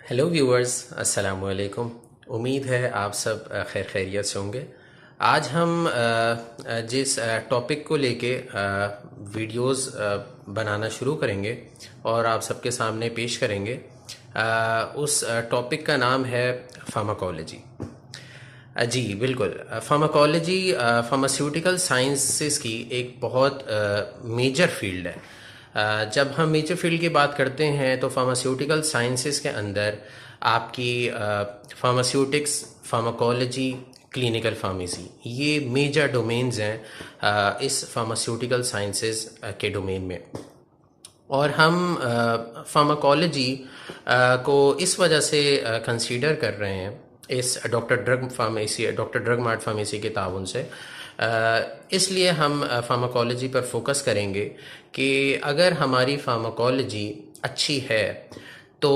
Hello viewers, अस्सलाम वालेकुम। उम्मीद है आप सब खैर खैरियत से होंगे। आज हम जिस टॉपिक को लेके वीडियोस बनाना शुरू करेंगे और आप सबके सामने पेश करेंगे, उस टॉपिक का नाम है फार्माकोलॉजी। जी बिल्कुल। फार्माकोलॉजी फार्मास्यूटिकल साइंसेस की एक बहुत मेजर फील्ड है। जब हम मेजर फील्ड की बात करते हैं तो फार्मास्यूटिकल साइंसेस के अंदर आपकी फार्मास्यूटिक्स, फार्माकोलॉजी, क्लिनिकल फार्मेसी, ये मेजर डोमेन्स हैं इस फार्मास्यूटिकल साइंसेस के डोमेन में। और हम फार्माकोलॉजी को इस वजह से कंसीडर कर रहे हैं इस डॉक्टर ड्रग मार्ट फार्मेसी के ताउन से। इसलिए हम फार्माकोलॉजी पर फोकस करेंगे कि अगर हमारी फार्माकोलॉजी अच्छी है तो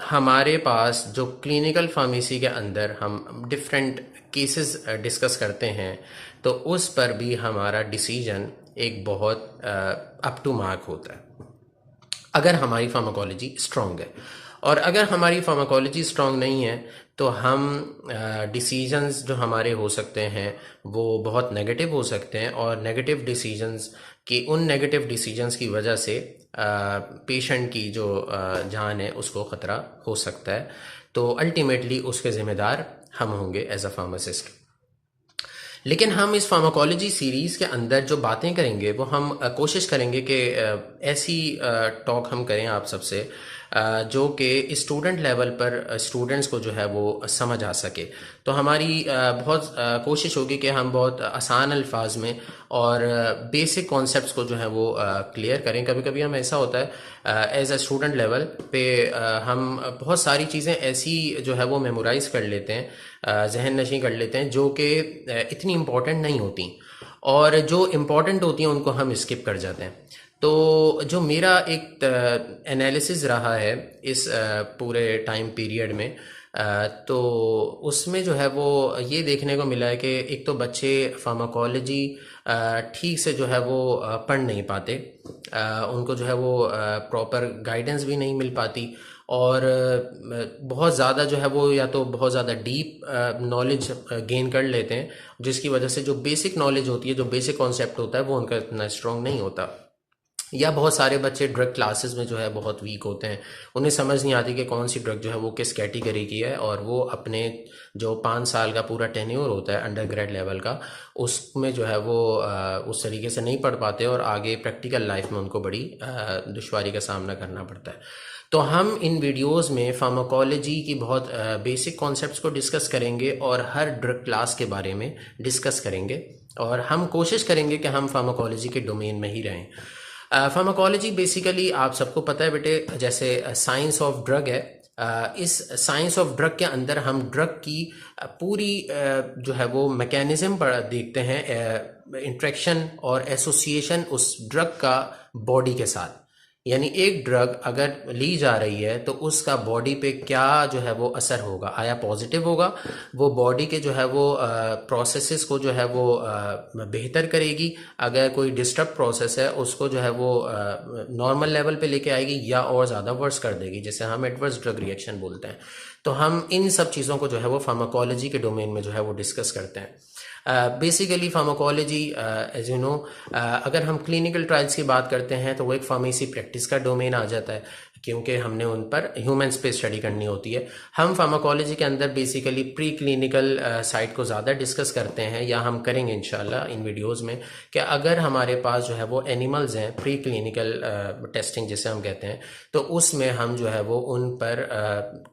हमारे पास जो क्लिनिकल फार्मेसी के अंदर हम डिफरेंट केसेस डिस्कस करते हैं तो उस पर भी हमारा डिसीजन एक बहुत अप टू मार्क होता है अगर हमारी फार्माकोलॉजी स्ट्रॉन्ग है। और अगर हमारी फार्माकोलॉजी स्ट्रॉन्ग नहीं है तो हम डिसीजंस जो हमारे हो सकते हैं वो बहुत नेगेटिव हो सकते हैं, और नेगेटिव डिसीजंस की उन नेगेटिव डिसीजंस की वजह से पेशेंट की जो जान है उसको ख़तरा हो सकता है। तो अल्टीमेटली उसके ज़िम्मेदार हम होंगे एज अ फार्मासिस्ट। लेकिन हम इस फार्माकोलॉजी सीरीज़ के अंदर जो बातें करेंगे वो हम कोशिश करेंगे कि ऐसी टॉक हम करें आप सबसे जो कि स्टूडेंट लेवल पर स्टूडेंट्स को जो है वो समझ आ सके। तो हमारी बहुत कोशिश होगी कि हम बहुत आसान अल्फाज में और बेसिक कॉन्सेप्ट्स को जो है वो क्लियर करें। कभी कभी हम ऐसा होता है एज अ स्टूडेंट लेवल पे हम बहुत सारी चीज़ें ऐसी जो है वो मेमोराइज कर लेते हैं, जहन नशीं कर लेते हैं, जो कि इतनी इम्पोर्टेंट नहीं होती, और जो इम्पोर्टेंट होती हैं उनको हम स्किप कर जाते हैं। तो जो मेरा एक एनालिसिस रहा है इस पूरे टाइम पीरियड में, तो उसमें जो है वो ये देखने को मिला है कि एक तो बच्चे फार्माकोलॉजी ठीक से जो है वो पढ़ नहीं पाते, उनको जो है वो प्रॉपर गाइडेंस भी नहीं मिल पाती, और बहुत ज़्यादा जो है वो या तो बहुत ज़्यादा डीप नॉलेज गेन कर लेते हैं, जिसकी वजह से जो बेसिक नॉलेज होती है, जो बेसिक कॉन्सेप्ट होता है, वो उनका इतना स्ट्रॉन्ग नहीं होता। या बहुत सारे बच्चे ड्रग क्लासेस में जो है बहुत वीक होते हैं, उन्हें समझ नहीं आती कि कौन सी ड्रग जो है वो किस कैटेगरी की है, और वो अपने जो 5 साल का पूरा टेन्योर होता है अंडर ग्रेड लेवल का, उसमें जो है वो उस तरीके से नहीं पढ़ पाते, और आगे प्रैक्टिकल लाइफ में उनको बड़ी दुश्वारी का सामना करना पड़ता है। तो हम इन वीडियोस में फार्माकोलॉजी की बहुत बेसिक कॉन्सेप्ट्स को डिस्कस करेंगे और हर ड्रग क्लास के बारे में डिस्कस करेंगे, और हम कोशिश करेंगे कि हम फार्माकोलॉजी के डोमेन में ही रहें। फार्माकोलॉजी बेसिकली आप सबको पता है बेटे, जैसे साइंस ऑफ ड्रग है। इस साइंस ऑफ ड्रग के अंदर हम ड्रग की पूरी जो है वो मैकेनिज्म पर देखते हैं, इंट्रैक्शन और एसोसिएशन उस ड्रग का बॉडी के साथ। यानी एक ड्रग अगर ली जा रही है तो उसका बॉडी पे क्या जो है वो असर होगा, आया पॉजिटिव होगा, वो बॉडी के जो है वो प्रोसेसेस को जो है वो बेहतर करेगी, अगर कोई डिस्टर्ब प्रोसेस है उसको जो है वो नॉर्मल लेवल पे लेके आएगी, या और ज़्यादा वर्स कर देगी, जिसे हम एडवर्स ड्रग रिएक्शन बोलते हैं। तो हम इन सब चीज़ों को जो है वो फार्माकोलॉजी के डोमेन में जो है वो डिस्कस करते हैं। Basically pharmacology as you know, अगर हम क्लिनिकल ट्रायल्स की बात करते हैं तो वो एक फार्मेसी प्रैक्टिस का डोमेन आ जाता है, क्योंकि हमने उन पर ह्यूमन पे स्टडी करनी होती है। हम फार्माकोलॉजी के अंदर बेसिकली प्री क्लिनिकल साइड को ज़्यादा डिस्कस करते हैं, या हम करेंगे इंशाल्लाह इन वीडियोज़ में, कि अगर हमारे पास जो है वो एनिमल्स हैं, प्री क्लिनिकल टेस्टिंग जिसे हम कहते हैं, तो उसमें हम जो है वो उन पर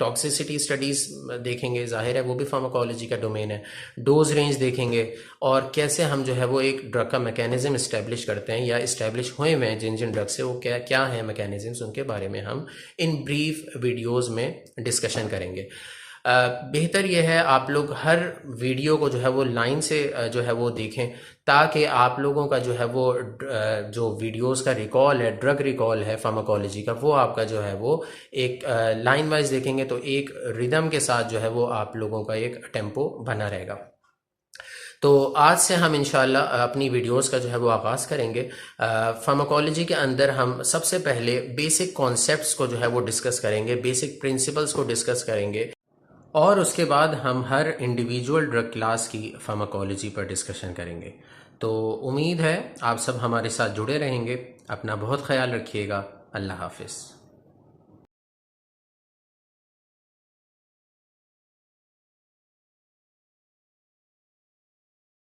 टॉक्सिसिटी स्टडीज़ देखेंगे, जाहिर है वो भी फार्माकोलॉजी का डोमेन है। डोज रेंज देखेंगे, और कैसे हम जो है वो एक ड्रग का मैकेनिज्म इस्टेब्लिश करते हैं, या इस्टेब्लिश हुए हुए हैं जिन जिन ड्रग से, वो क्या क्या है मैकेनिज्म्स, उनके बारे में हम इन ब्रीफ वीडियोस में डिस्कशन करेंगे। बेहतर यह है आप लोग हर वीडियो को जो है वो लाइन से जो है वो देखें, ताकि आप लोगों का जो है वो जो वीडियोस का रिकॉल है, ड्रग रिकॉल है फार्माकोलॉजी का, वो आपका जो है वो एक लाइन वाइज देखेंगे तो एक रिदम के साथ जो है वो आप लोगों का एक टेम्पो बना रहेगा। तो तो आज से हम इंशाल्लाह अपनी वीडियोस का जो है वो आगाज़ करेंगे। फार्माकोलॉजी के अंदर हम सबसे पहले बेसिक कॉन्सेप्ट्स को जो है वो डिस्कस करेंगे, बेसिक प्रिंसिपल्स को डिस्कस करेंगे, और उसके बाद हम हर इंडिविजुअल ड्रग क्लास की फार्माकोलॉजी पर डिस्कशन करेंगे। तो उम्मीद है आप सब हमारे साथ जुड़े रहेंगे। अपना बहुत ख्याल रखिएगा। अल्लाह हाफिज़।